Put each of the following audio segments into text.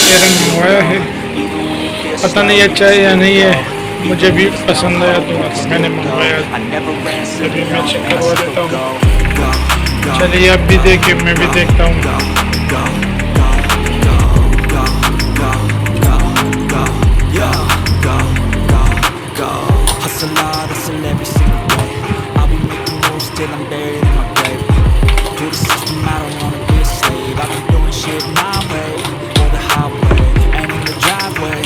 ये रंग मंगवाया है, पता नहीं अच्छा है या नहीं है, मुझे भी पसंद आया थोड़ा सा मैंने मंगवाया। अभी मैं चेक करवा देता हूँ। चलिए आप भी देखिए, मैं भी देखता हूँ। Hustle hard, hustle every single day. I'll be making moves till I'm buried in my grave. To the system, I don't wanna be a slave. I've been doing shit my way, or the highway. And in the driveway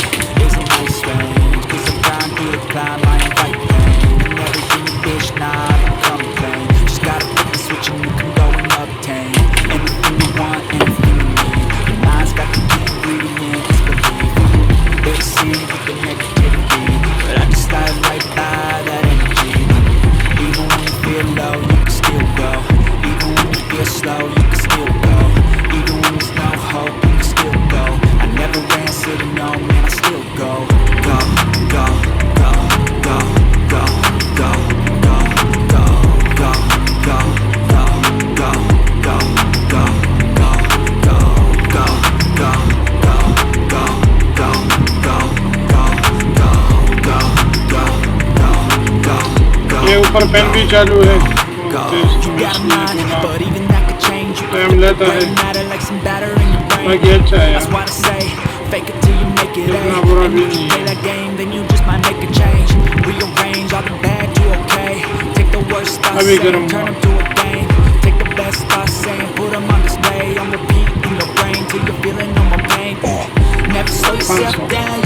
is a nice range. 'Cause I grind through the climb, I invite pain. And everything you dish, nah, I don't complain. Just gotta flip the switch and you can go and obtain anything you want, anything you need. Your mind's got the key ingredient, it's belief. They see with the negativity, but I just slide right by that energy. Even when you feel low, you can still go. Even when you feel slow, you can still go. Even when there's no hope, you can still go. I never answer to no, man, I still go. Go, go, go, go, go, go, go, go, go, go, go, go, go, go, go, go, go, go, go, ये ऊपर fan भी चालू है, time लेता है, बाकी अच्छा है यार, इतना बुरा भी नहीं है। अभी गर्म हुआ। Never slow yourself down,